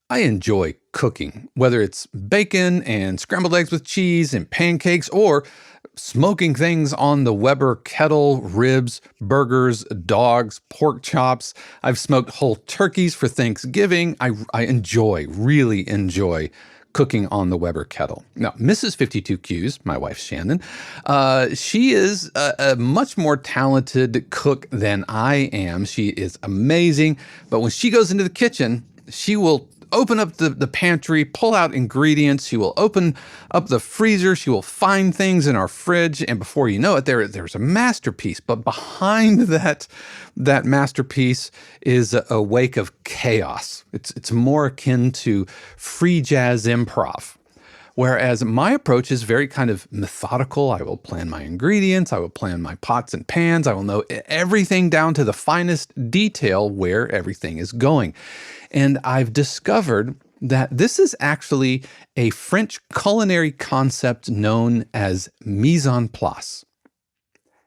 I enjoy cooking, whether it's bacon and scrambled eggs with cheese and pancakes, or smoking things on the Weber kettle, ribs, burgers, dogs, pork chops. I've smoked whole turkeys for Thanksgiving. I really enjoy cooking on the Weber kettle. Now, Mrs. 52Qs, my wife Shannon, she is a much more talented cook than I am. She is amazing, but when she goes into the kitchen, she will open up the pantry, pull out ingredients. She will open up the freezer. She will find things in our fridge. And before you know it, there's a masterpiece. But behind that masterpiece is a wake of chaos. It's more akin to free jazz improv. Whereas my approach is very kind of methodical. I will plan my ingredients. I will plan my pots and pans. I will know everything down to the finest detail where everything is going. And I've discovered that this is actually a French culinary concept known as mise en place.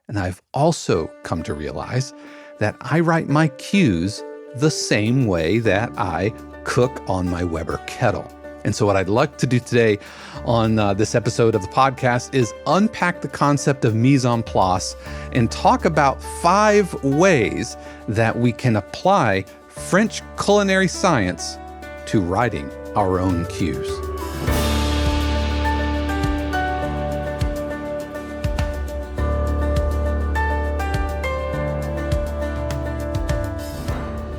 And I've also come to realize that I write my cues the same way that I cook on my Weber kettle. And so what I'd like to do today on this episode of the podcast is unpack the concept of mise en place and talk about 5 ways that we can apply French culinary science to writing our own cues.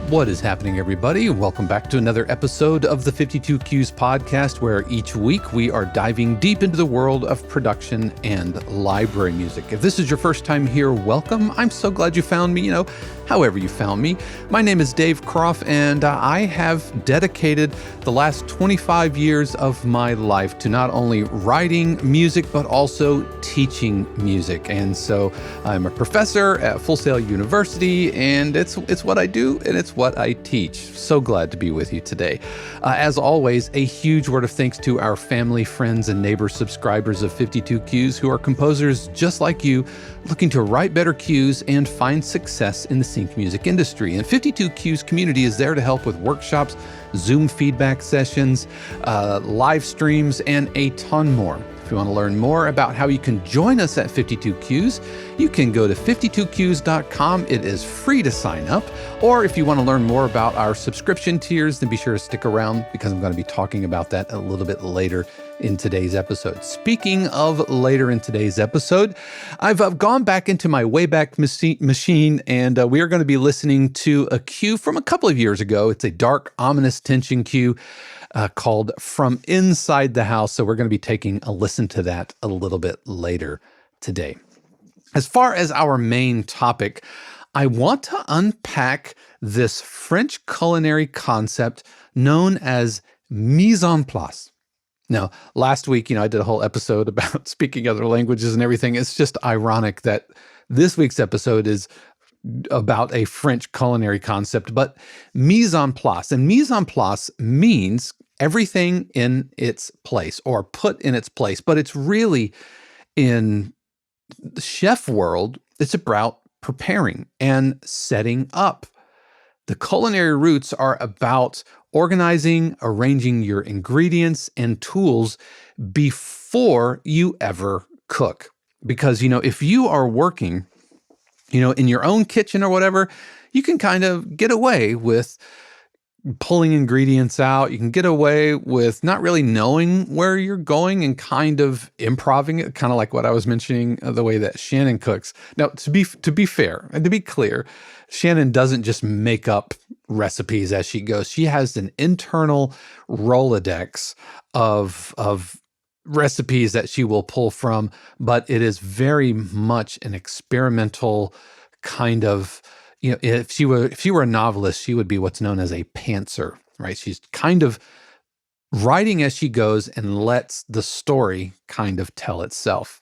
What is happening, everybody? Welcome back to another episode of the 52 Qs podcast, where each week we are diving deep into the world of production and library music. If this is your first time here, welcome. I'm so glad you found me, however you found me. My name is Dave Kropf, and I have dedicated the last 25 years of my life to not only writing music, but also teaching music. And so I'm a professor at Full Sail University, and it's what I do, and it's what I teach. So glad to be with you today. As always, a huge word of thanks to our family, friends, and neighbor subscribers of 52 Qs who are composers just like you, looking to write better cues and find success in the sync music industry. And 52 Qs community is there to help with workshops, Zoom feedback sessions, live streams, and a ton more. If you want to learn more about how you can join us at 52 Qs, you can go to 52qs.com. It is free to sign up. Or if you want to learn more about our subscription tiers, then be sure to stick around because I'm going to be talking about that a little bit later in today's episode. Speaking of later in today's episode, I've gone back into my Wayback Machine, and we are going to be listening to a cue from a couple of years ago. It's a dark, ominous tension cue called From Inside the House. So we're going to be taking a listen to that a little bit later today. As far as our main topic, I want to unpack this French culinary concept known as mise en place. Now, last week, I did a whole episode about speaking other languages and everything. It's just ironic that this week's episode is about a French culinary concept, but mise en place. And mise en place means everything in its place or put in its place. But it's really, in the chef world, it's about preparing and setting up. The culinary roots are about organizing, arranging your ingredients and tools before you ever cook. Because, if you are working, in your own kitchen or whatever, you can kind of get away with pulling ingredients out. You can get away with not really knowing where you're going and kind of improving it, kind of like what I was mentioning, the way that Shannon cooks. Now, to be fair and to be clear, Shannon doesn't just make up recipes as she goes. She has an internal Rolodex of recipes that she will pull from, but it is very much an experimental kind of, if she were a novelist, she would be what's known as a pantser, right? She's kind of writing as she goes and lets the story kind of tell itself.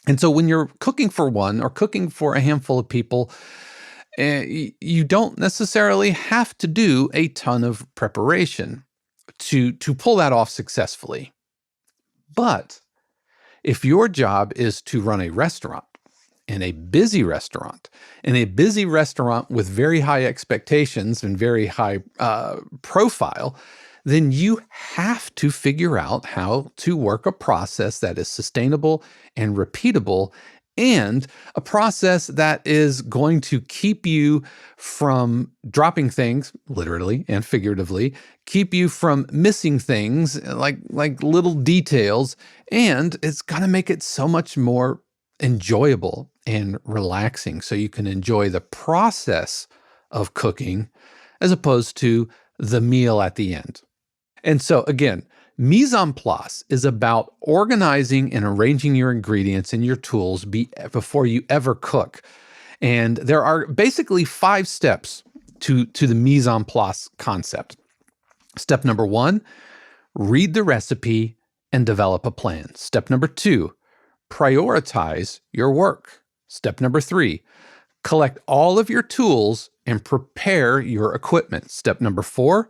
And so when you're cooking for one or cooking for a handful of people, you don't necessarily have to do a ton of preparation to pull that off successfully. But if your job is to run a restaurant, and a busy restaurant, with very high expectations and very high profile, then you have to figure out how to work a process that is sustainable and repeatable, and a process that is going to keep you from dropping things, literally and figuratively, keep you from missing things like little details, and it's going to make it so much more enjoyable and relaxing so you can enjoy the process of cooking as opposed to the meal at the end. And so again, mise en place is about organizing and arranging your ingredients and your tools before you ever cook. And there are basically 5 steps to the mise en place concept. Step number 1, read the recipe and develop a plan. Step number 2, prioritize your work. Step number 3, collect all of your tools and prepare your equipment. Step number 4,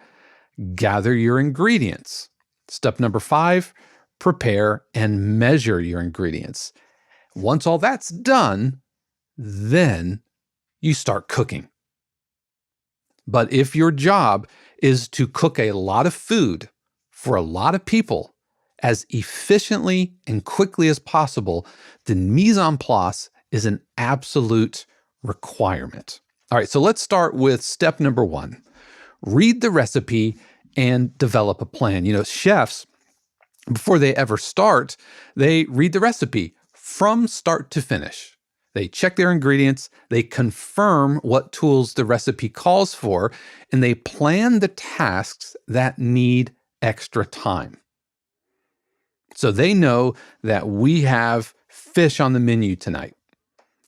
gather your ingredients. Step number 5, prepare and measure your ingredients. Once all that's done, then you start cooking. But if your job is to cook a lot of food for a lot of people as efficiently and quickly as possible, then mise en place is an absolute requirement. All right, so let's start with step number 1. Read the recipe and develop a plan. You know, chefs, before they ever start, they read the recipe from start to finish. They check their ingredients, they confirm what tools the recipe calls for, and they plan the tasks that need extra time. So they know that we have fish on the menu tonight,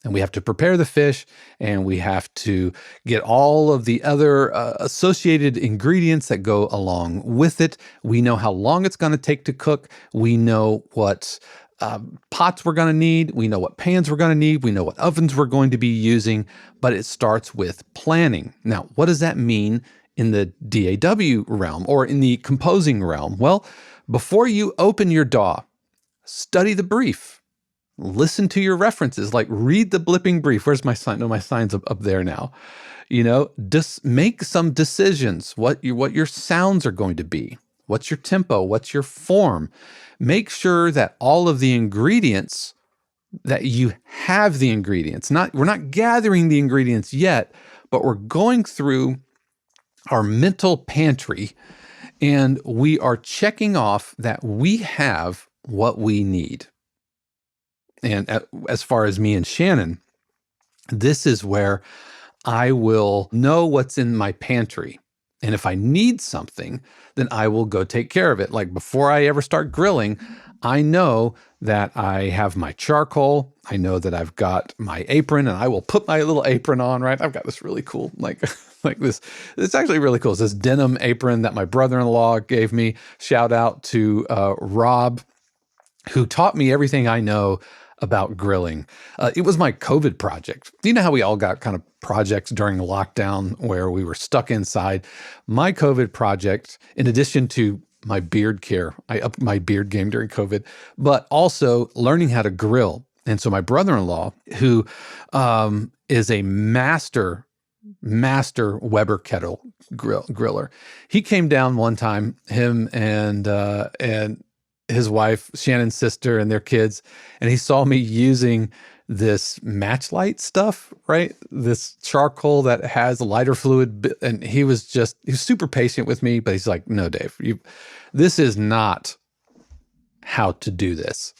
and we have to prepare the fish, and we have to get all of the other associated ingredients that go along with it. We know how long it's going to take to cook. We know what pots we're going to need. We know what pans we're going to need. We know what ovens we're going to be using, but it starts with planning. Now, what does that mean in the DAW realm or in the composing realm? Well, before you open your DAW, study the brief. Listen to your references, like read the blipping brief. Where's my sign? No, my sign's up there now. You know, just make some decisions, what your sounds are going to be. What's your tempo? What's your form? Make sure that all of the ingredients, that you have the ingredients. We're not gathering the ingredients yet, but we're going through our mental pantry and we are checking off that we have what we need. And as far as me and Shannon, this is where I will know what's in my pantry. And if I need something, then I will go take care of it. Like before I ever start grilling, I know that I have my charcoal. I know that I've got my apron, and I will put my little apron on, right? I've got this really cool, like this. It's actually really cool. It's this denim apron that my brother-in-law gave me. Shout out to Rob, who taught me everything I know about grilling. It was my COVID project. You know how we all got kind of projects during lockdown where we were stuck inside? My COVID project, in addition to my beard care, I upped my beard game during COVID, but also learning how to grill. And so my brother-in-law, who is a master Weber kettle griller, he came down one time, him and his wife, Shannon's sister, and their kids, and he saw me using this matchlight stuff, right? This charcoal that has lighter fluid, and he was super patient with me, but he's like, "No, Dave, this is not how to do this."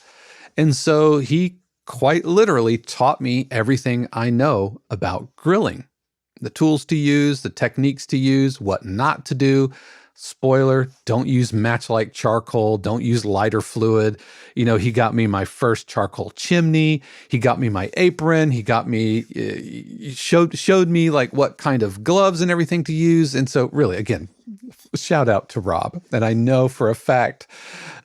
And so he quite literally taught me everything I know about grilling, the tools to use, the techniques to use, what not to do. Spoiler, don't use matchlight charcoal. Don't use lighter fluid. You know, he got me my first charcoal chimney. He got me my apron. He got me, showed me like what kind of gloves and everything to use. And so really, again, shout out to Rob. And I know for a fact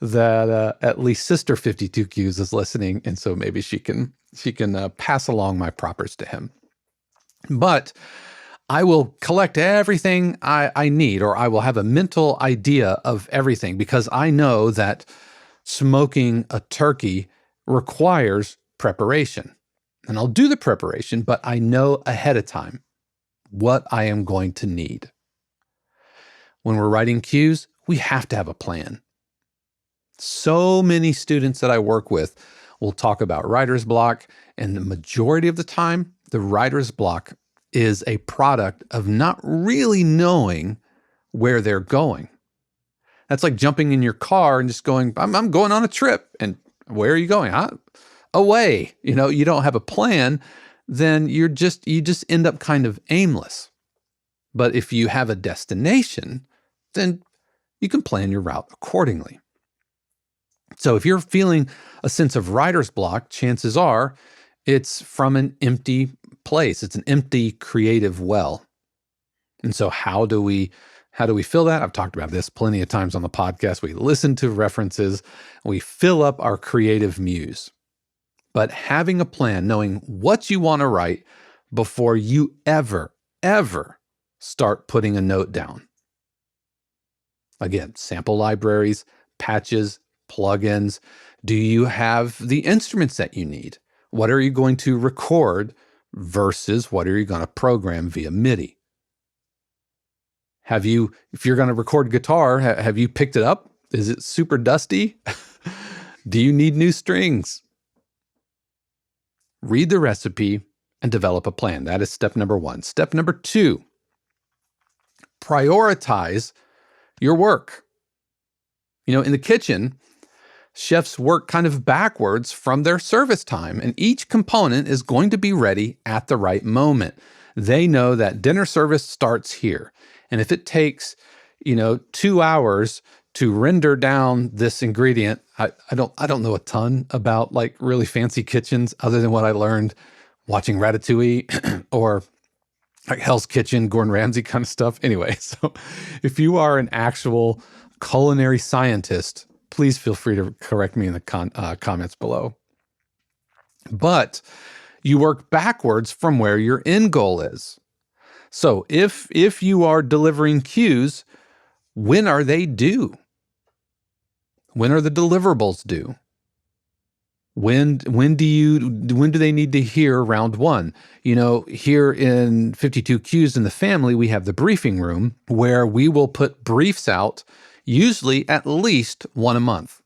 that at least Sister 52Qs is listening. And so maybe she can pass along my propers to him. But I will collect everything I need, or I will have a mental idea of everything, because I know that smoking a turkey requires preparation. And I'll do the preparation, but I know ahead of time what I am going to need. When we're writing cues, we have to have a plan. So many students that I work with will talk about writer's block, and the majority of the time, the writer's block is a product of not really knowing where they're going. That's like jumping in your car and just going, I'm going on a trip. And where are you going? Away. You don't have a plan, then you just end up kind of aimless. But if you have a destination, then you can plan your route accordingly. So if you're feeling a sense of writer's block, chances are it's from an empty place. It's an empty creative well. And so how do we fill that? I've talked about this plenty of times on the podcast. We listen to references, we fill up our creative muse. But having a plan, knowing what you want to write before you ever start putting a note down. Again, sample libraries, patches, plugins. Do you have the instruments that you need? What are you going to record versus what are you going to program via MIDI? If you're going to record guitar, have you picked it up? Is it super dusty? Do you need new strings? Read the recipe and develop a plan. That is step number 1. Step number 2, prioritize your work. In the kitchen, chefs work kind of backwards from their service time, and each component is going to be ready at the right moment. They know that dinner service starts here. And if it takes, 2 hours to render down this ingredient, I don't know a ton about like really fancy kitchens other than what I learned watching Ratatouille or like Hell's Kitchen, Gordon Ramsay kind of stuff. Anyway, so if you are an actual culinary scientist, please feel free to correct me in the comments below. But you work backwards from where your end goal is. So if you are delivering cues, when are they due? When are the deliverables due? When do they need to hear round 1? Here in 52 Cues in the family, we have the briefing room where we will put briefs out, usually at least 1 a month.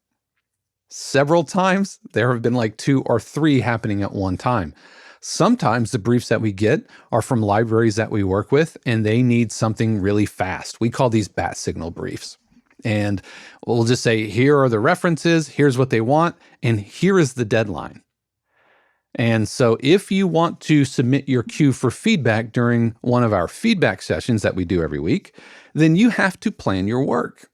Several times, there have been like 2 or 3 happening at one time. Sometimes the briefs that we get are from libraries that we work with, and they need something really fast. We call these bat signal briefs. And we'll just say, here are the references, here's what they want, and here is the deadline. And so if you want to submit your cue for feedback during one of our feedback sessions that we do every week, then you have to plan your work.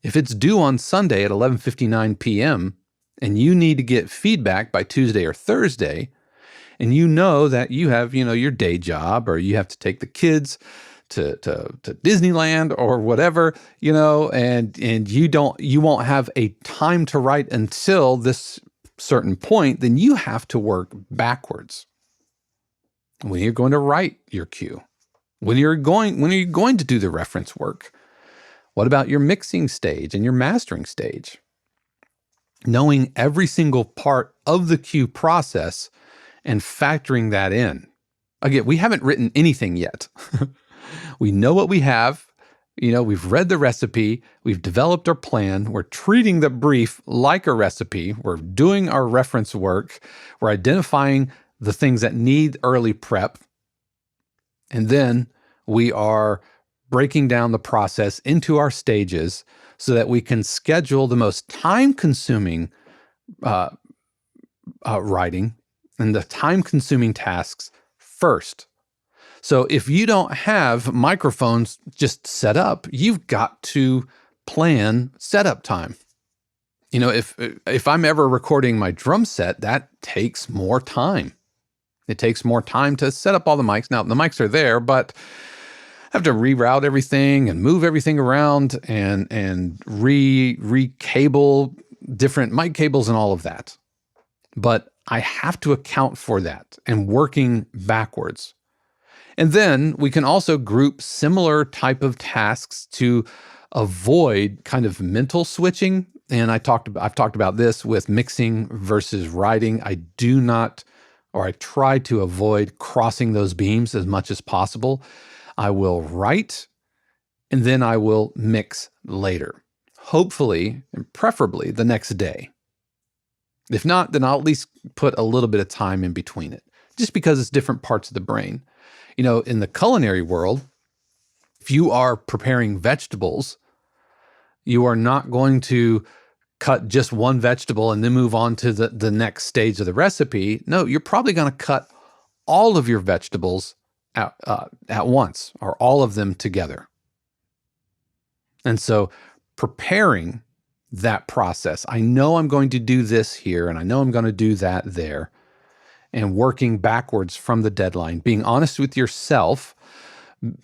If it's due on Sunday at 11:59 p.m. and you need to get feedback by Tuesday or Thursday, and you know that you have, your day job, or you have to take the kids to Disneyland or whatever, and you won't have a time to write until this certain point, then you have to work backwards. When you're going to write your cue, when are you going to do the reference work? What about your mixing stage and your mastering stage? Knowing every single part of the cue process and factoring that in. Again, we haven't written anything yet. We know what we have. We've read the recipe. We've developed our plan. We're treating the brief like a recipe. We're doing our reference work. We're identifying the things that need early prep. And then we are breaking down the process into our stages so that we can schedule the most time-consuming writing and the time-consuming tasks first. So if you don't have microphones just set up, you've got to plan setup time. If I'm ever recording my drum set, that takes more time. It takes more time to set up all the mics. Now, the mics are there, but I have to reroute everything and move everything around and re-cable different mic cables and all of that. But I have to account for that and working backwards. And then we can also group similar type of tasks to avoid kind of mental switching. And I've talked about this with mixing versus writing. I try to avoid crossing those beams as much as possible. I will write and then I will mix later, hopefully and preferably the next day. If not, then I'll at least put a little bit of time in between it, just because it's different parts of the brain. In the culinary world, if you are preparing vegetables, you are not going to cut just one vegetable and then move on to the next stage of the recipe. No, you're probably going to cut all of your vegetables at once, or all of them together. And so preparing that process, I know I'm going to do this here, and I know I'm going to do that there, and working backwards from the deadline, being honest with yourself,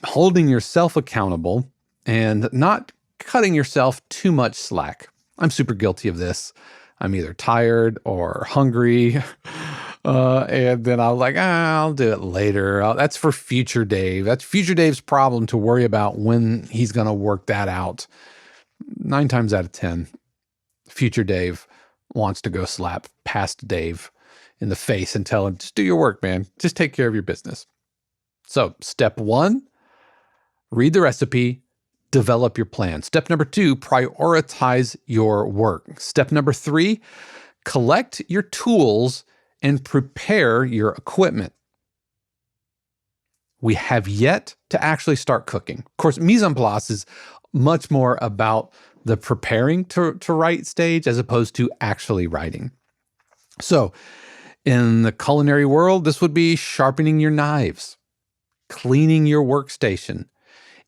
holding yourself accountable, and not cutting yourself too much slack. I'm super guilty of this. I'm either tired or hungry, and then I'm like, I'll do it later. That's for future Dave. That's future Dave's problem to worry about when he's going to work that out. 9 times out of 10, future Dave wants to go slap past Dave in the face and tell him, just do your work, man. Just take care of your business. So step 1, read the recipe, develop your plan. Step number 2, prioritize your work. Step number 3, collect your tools and prepare your equipment. We have yet to actually start cooking. Of course, mise en place is much more about the preparing to write stage as opposed to actually writing. So in the culinary world, this would be sharpening your knives, cleaning your workstation,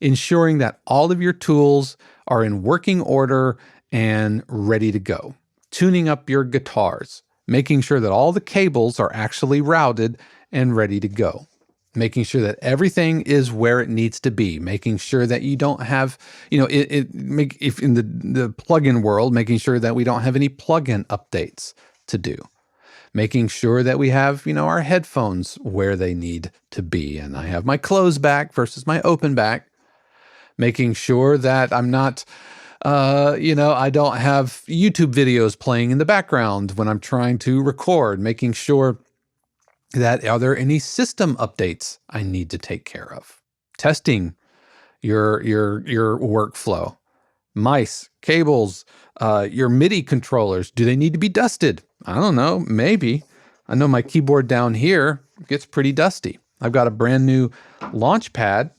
ensuring that all of your tools are in working order and ready to go, tuning up your guitars, making sure that all the cables are actually routed and ready to go, making sure that everything is where it needs to be, making sure that you don't have, if in the plugin world, making sure that we don't have any plugin updates to do, making sure that we have, our headphones where they need to be. And I have my closed back versus my open back, making sure that I'm not, I don't have YouTube videos playing in the background when I'm trying to record, making sure that are there any system updates I need to take care of? Testing your workflow. Mice, cables, your MIDI controllers, do they need to be dusted? I don't know, maybe. I know my keyboard down here gets pretty dusty. I've got a brand new launch pad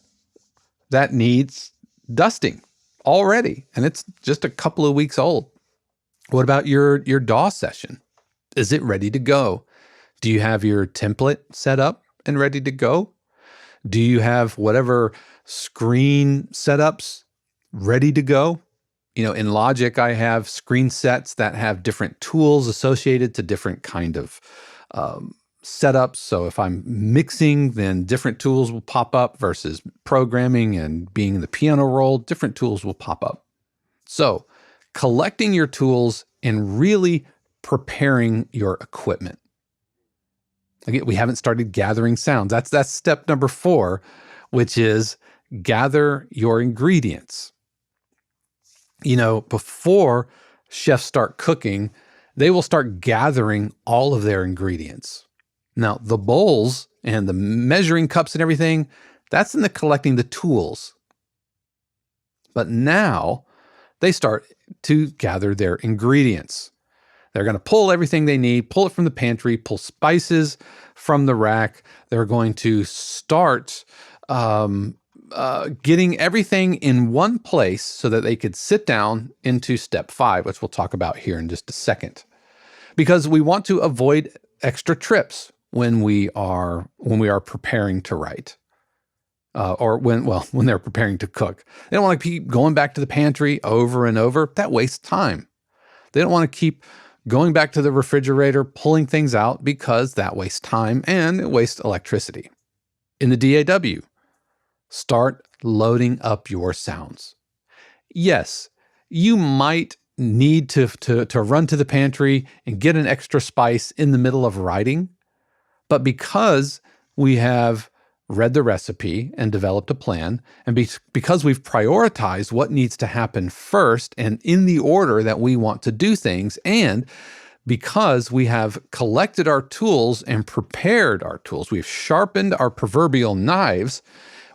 that needs dusting already, and it's just a couple of weeks old. What about your DAW session? Is it ready to go? Do you have your template set up and ready to go? Do you have whatever screen setups ready to go? In Logic, I have screen sets that have different tools associated to different kind of setups. So if I'm mixing, then different tools will pop up versus programming and being in the piano roll, different tools will pop up. So collecting your tools and really preparing your equipment. Again, we haven't started gathering sounds. That's step number 4, which is gather your ingredients. Before chefs start cooking, they will start gathering all of their ingredients. Now, the bowls and the measuring cups and everything, that's in the collecting the tools. But now they start to gather their ingredients. They're going to pull everything they need, pull it from the pantry, pull spices from the rack. They're going to start getting everything in one place so that they could sit down into step 5, which we'll talk about here in just a second. Because we want to avoid extra trips when we are preparing to write. Or when they're preparing to cook. They don't want to keep going back to the pantry over and over. That wastes time. They don't want to keep going back to the refrigerator, pulling things out, because that wastes time and it wastes electricity. In the DAW, start loading up your sounds. Yes, you might need to run to the pantry and get an extra spice in the middle of writing, but because we have read the recipe and developed a plan, and because we've prioritized what needs to happen first and in the order that we want to do things, and because we have collected our tools and prepared our tools, we've sharpened our proverbial knives,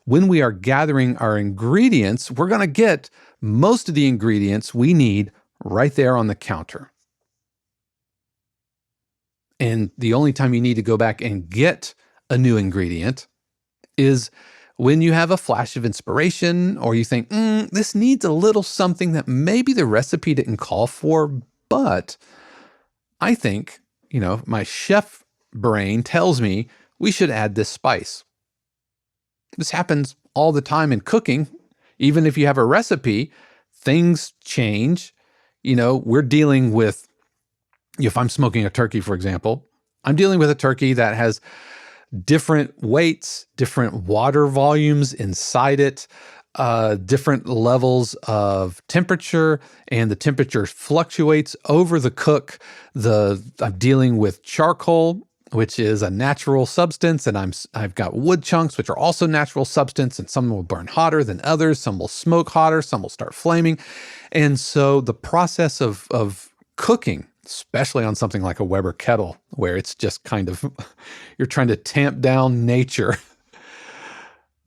when we are gathering our ingredients, we're going to get most of the ingredients we need right there on the counter. And the only time you need to go back and get a new ingredient is when you have a flash of inspiration, or you think, this needs a little something that maybe the recipe didn't call for, but I think, my chef brain tells me we should add this spice. This happens all the time in cooking. Even if you have a recipe, things change. We're dealing with, if I'm smoking a turkey, for example, I'm dealing with a turkey that has different weights, different water volumes inside it, different levels of temperature, and the temperature fluctuates over the cook. I'm dealing with charcoal, which is a natural substance, and I've got wood chunks, which are also natural substance, and some will burn hotter than others, some will smoke hotter, some will start flaming. And so the process of cooking, especially on something like a Weber kettle, where it's just kind of, you're trying to tamp down nature.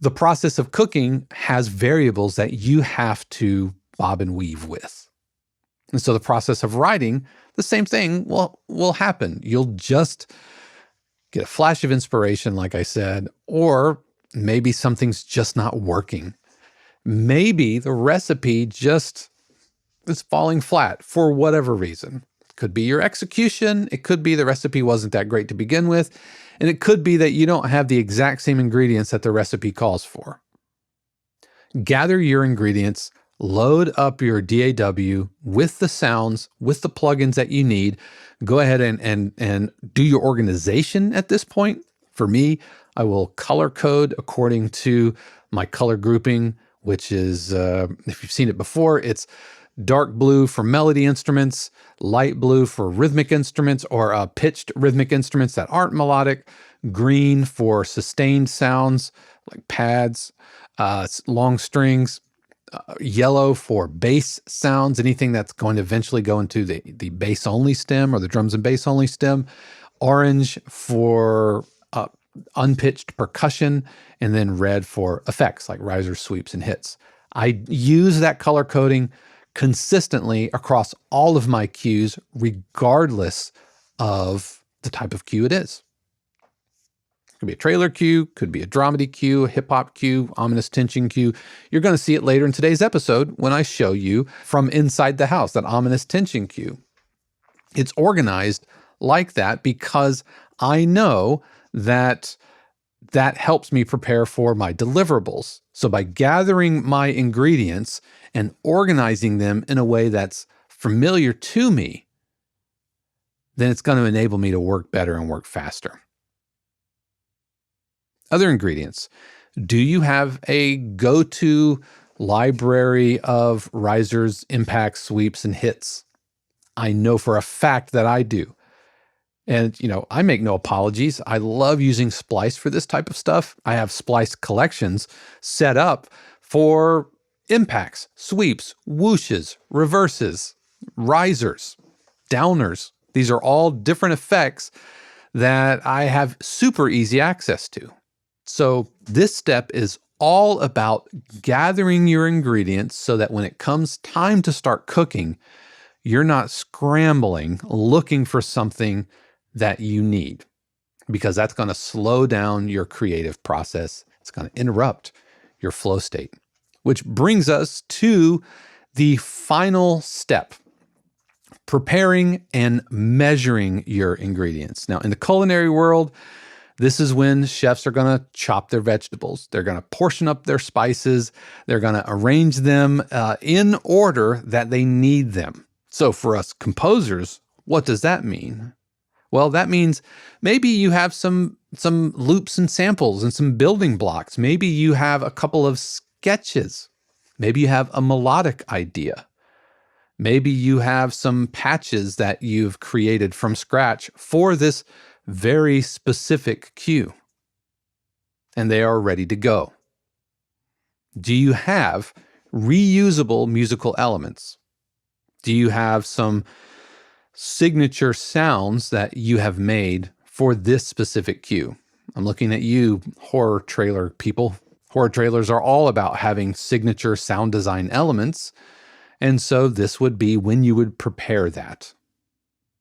The process of cooking has variables that you have to bob and weave with. And so the process of writing, the same thing will happen. You'll just get a flash of inspiration, like I said, or maybe something's just not working. Maybe the recipe just is falling flat for whatever reason. It could be your execution. It could be the recipe wasn't that great to begin with. And it could be that you don't have the exact same ingredients that the recipe calls for. Gather your ingredients, load up your DAW with the sounds, with the plugins that you need. Go ahead and do your organization at this point. For me, I will color code according to my color grouping, which is, if you've seen it before, it's dark blue for melody instruments, light blue for rhythmic instruments or pitched rhythmic instruments that aren't melodic, green for sustained sounds like pads, long strings, yellow for bass sounds, anything that's going to eventually go into the bass only stem or the drums and bass only stem, orange for unpitched percussion, and then red for effects like risers, sweeps, and hits. I use that color coding consistently across all of my cues, regardless of the type of cue it is. It could be a trailer cue, could be a dramedy cue, a hip-hop cue, ominous tension cue. You're going to see it later in today's episode when I show you from inside the house, that ominous tension cue. It's organized like that because I know that helps me prepare for my deliverables. So by gathering my ingredients and organizing them in a way that's familiar to me, then it's going to enable me to work better and work faster. Other ingredients. Do you have a go-to library of risers, impacts, sweeps, and hits? I know for a fact that I do. And, I make no apologies. I love using Splice for this type of stuff. I have Splice collections set up for impacts, sweeps, whooshes, reverses, risers, downers. These are all different effects that I have super easy access to. So this step is all about gathering your ingredients so that when it comes time to start cooking, you're not scrambling, looking for something that you need, because that's going to slow down your creative process. It's going to interrupt your flow state, which brings us to the final step, preparing and measuring your ingredients. Now, in the culinary world, this is when chefs are going to chop their vegetables. They're going to portion up their spices. They're going to arrange them in order that they need them. So for us composers, what does that mean? Well, that means maybe you have some loops and samples and some building blocks. Maybe you have a couple of sketches. Maybe you have a melodic idea. Maybe you have some patches that you've created from scratch for this very specific cue, and they are ready to go. Do you have reusable musical elements? Do you have some signature sounds that you have made for this specific cue? I'm looking at you, horror trailer people, Horror trailers are all about having signature sound design elements, and so this would be when you would prepare that.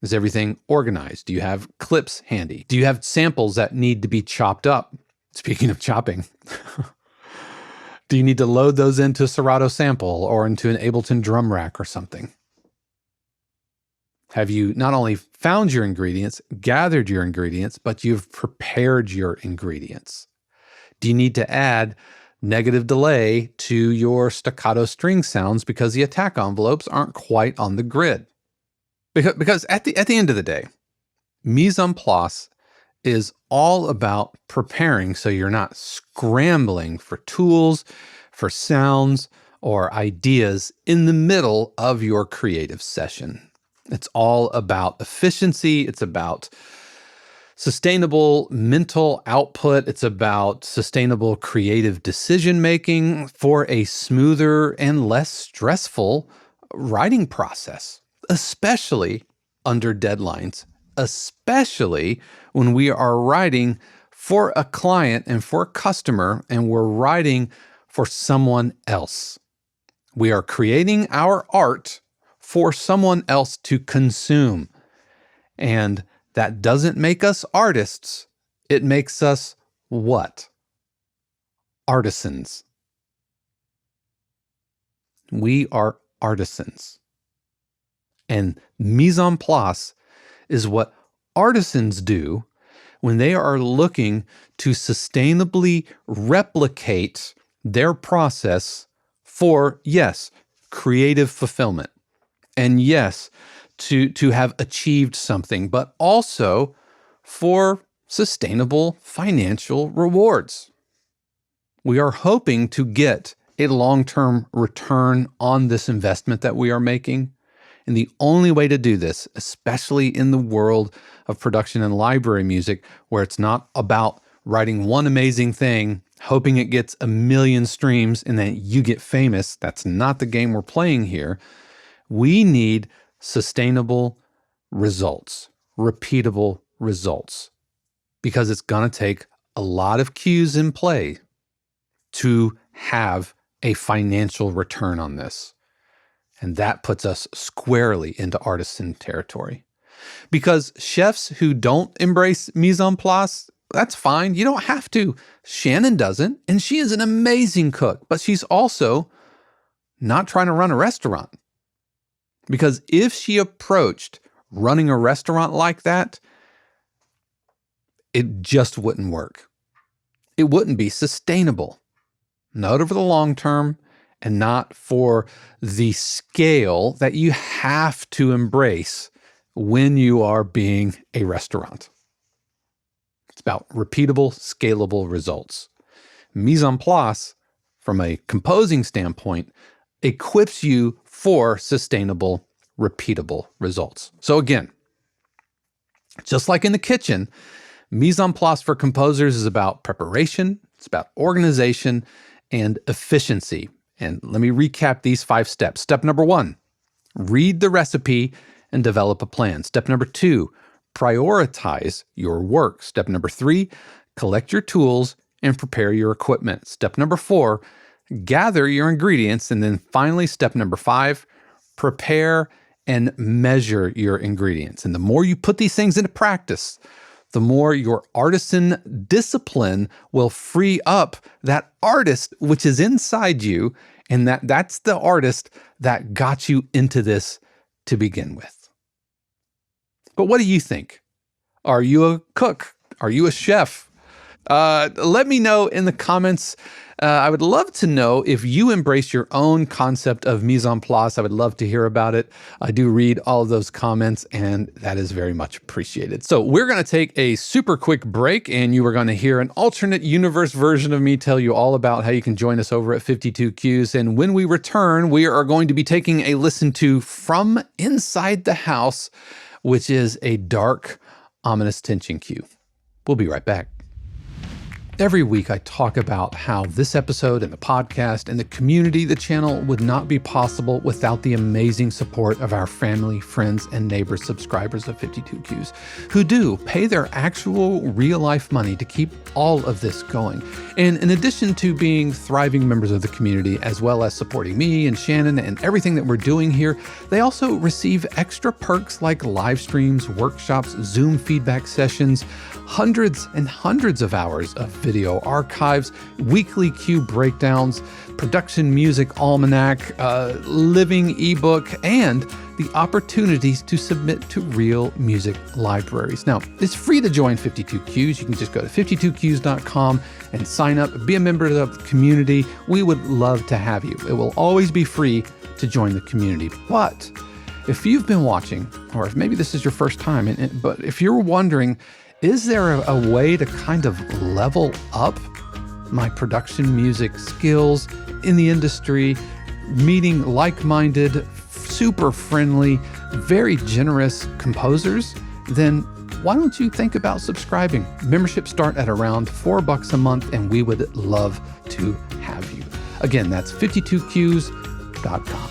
Is everything organized? Do you have clips handy? Do you have samples that need to be chopped up? Speaking of chopping, do you need to load those into a Serato sample or into an Ableton drum rack or something? Have you not only found your ingredients, gathered your ingredients, but you've prepared your ingredients? Do you need to add negative delay to your staccato string sounds because the attack envelopes aren't quite on the grid? Because at the end of the day, mise en place is all about preparing so you're not scrambling for tools, for sounds, or ideas in the middle of your creative session. It's all about efficiency. It's about sustainable mental output. It's about sustainable creative decision-making for a smoother and less stressful writing process, especially under deadlines, especially when we are writing for a client and for a customer and we're writing for someone else. We are creating our art for someone else to consume. And that doesn't make us artists. It makes us what? Artisans. We are artisans. And mise en place is what artisans do when they are looking to sustainably replicate their process for, yes, creative fulfillment. And yes, to have achieved something, but also for sustainable financial rewards. We are hoping to get a long-term return on this investment that we are making. And the only way to do this, especially in the world of production and library music, where it's not about writing one amazing thing, hoping it gets 1 million streams and then you get famous. That's not the game we're playing here. We need sustainable results, repeatable results, because it's going to take a lot of cues in play to have a financial return on this. And that puts us squarely into artisan territory. Because chefs who don't embrace mise en place, that's fine. You don't have to. Shannon doesn't, and she is an amazing cook, but she's also not trying to run a restaurant. Because if she approached running a restaurant like that, it just wouldn't work. It wouldn't be sustainable. Not over the long term and not for the scale that you have to embrace when you are being a restaurant. It's about repeatable, scalable results. Mise en place, from a composing standpoint, equips you for sustainable, repeatable results. So again, just like in the kitchen, mise en place for composers is about preparation, it's about organization and efficiency. And let me recap these 5 steps. Step number 1, read the recipe and develop a plan. Step number 2, prioritize your work. Step number 3, collect your tools and prepare your equipment. Step number 4, gather your ingredients. And then finally, step number 5, prepare and measure your ingredients. And the more you put these things into practice, the more your artisan discipline will free up that artist which is inside you, and that's the artist that got you into this to begin with. But what do you think? Are you a cook? Are you a chef? Let me know in the comments. I would love to know if you embrace your own concept of mise en place. I would love to hear about it. I do read all of those comments, and that is very much appreciated. So we're going to take a super quick break, and you are going to hear an alternate universe version of me tell you all about how you can join us over at 52Qs. And when we return, we are going to be taking a listen to From Inside the House, which is a dark, ominous tension cue. We'll be right back. Every week I talk about how this episode and the podcast and the community, the channel would not be possible without the amazing support of our family, friends, and neighbors, subscribers of 52Qs, who do pay their actual real-life money to keep all of this going. And in addition to being thriving members of the community, as well as supporting me and Shannon and everything that we're doing here, they also receive extra perks like live streams, workshops, Zoom feedback sessions, hundreds and hundreds of hours of video archives, weekly Q breakdowns, production music almanac, living ebook, and the opportunities to submit to real music libraries. Now, it's free to join 52Qs. You can just go to 52qs.com and sign up, be a member of the community. We would love to have you. It will always be free to join the community. But if you've been watching, or if maybe this is your first time, but if you're wondering, is there a way to kind of level up my production music skills in the industry, meeting like-minded, super friendly, very generous composers? Then why don't you think about subscribing? Memberships start at around $4 a month, and we would love to have you. Again, that's 52qs.com.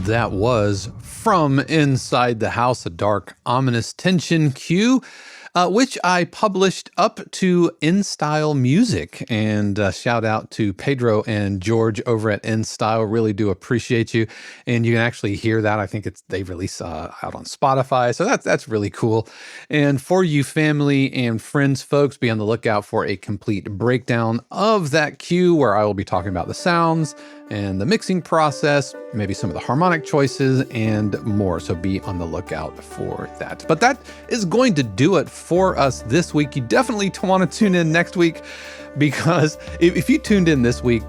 That was From Inside the House, a dark, ominous tension cue, which I published up to InStyle Music. And shout out to Pedro and George over at InStyle. Really do appreciate you. And you can actually hear that. I think they release out on Spotify. So that's really cool. And for you family and friends, folks, be on the lookout for a complete breakdown of that cue where I will be talking about the sounds and the mixing process, maybe some of the harmonic choices and more. So be on the lookout for that. But that is going to do it for us this week. You definitely want to tune in next week, because if you tuned in this week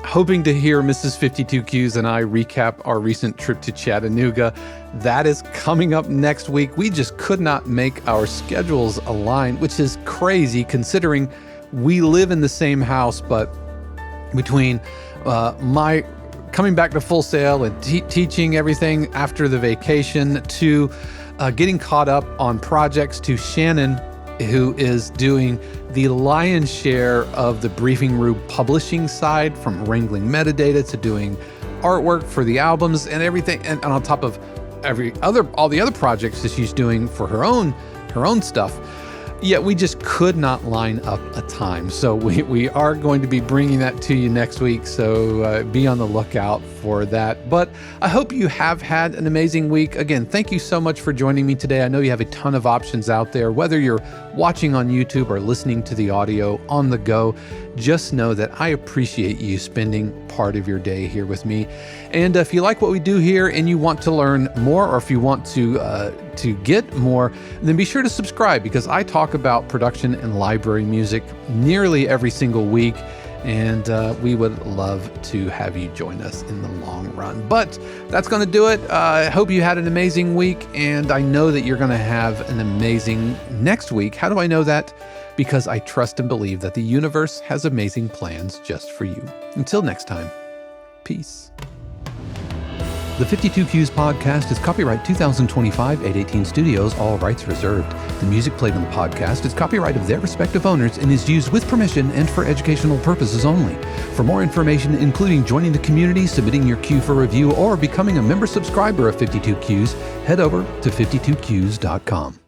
hoping to hear Mrs. 52Qs and I recap our recent trip to Chattanooga, that is coming up next week. We just could not make our schedules align, which is crazy considering we live in the same house, but between my coming back to Full Sail and teaching everything after the vacation, to getting caught up on projects, to Shannon, who is doing the lion's share of the Briefing Room publishing side, from wrangling metadata to doing artwork for the albums and everything, and on top of all the other projects that she's doing for her own stuff. Yet we just could not line up a time. So we are going to be bringing that to you next week. So be on the lookout for that. But I hope you have had an amazing week. Again, thank you so much for joining me today. I know you have a ton of options out there, whether you're watching on YouTube or listening to the audio on the go. Just know that I appreciate you spending part of your day here with me. And if you like what we do here and you want to learn more, or if you want to get more, then be sure to subscribe, because I talk about production and library music nearly every single week. And we would love to have you join us in the long run. But that's going to do it. I hope you had an amazing week, and I know that you're going to have an amazing next week. How do I know that? Because I trust and believe that the universe has amazing plans just for you. Until next time, peace. The 52 Cues podcast is copyright 2025 818 Studios, all rights reserved. The music played on the podcast is copyright of their respective owners and is used with permission and for educational purposes only. For more information, including joining the community, submitting your cue for review, or becoming a member subscriber of 52 Cues, head over to 52cues.com.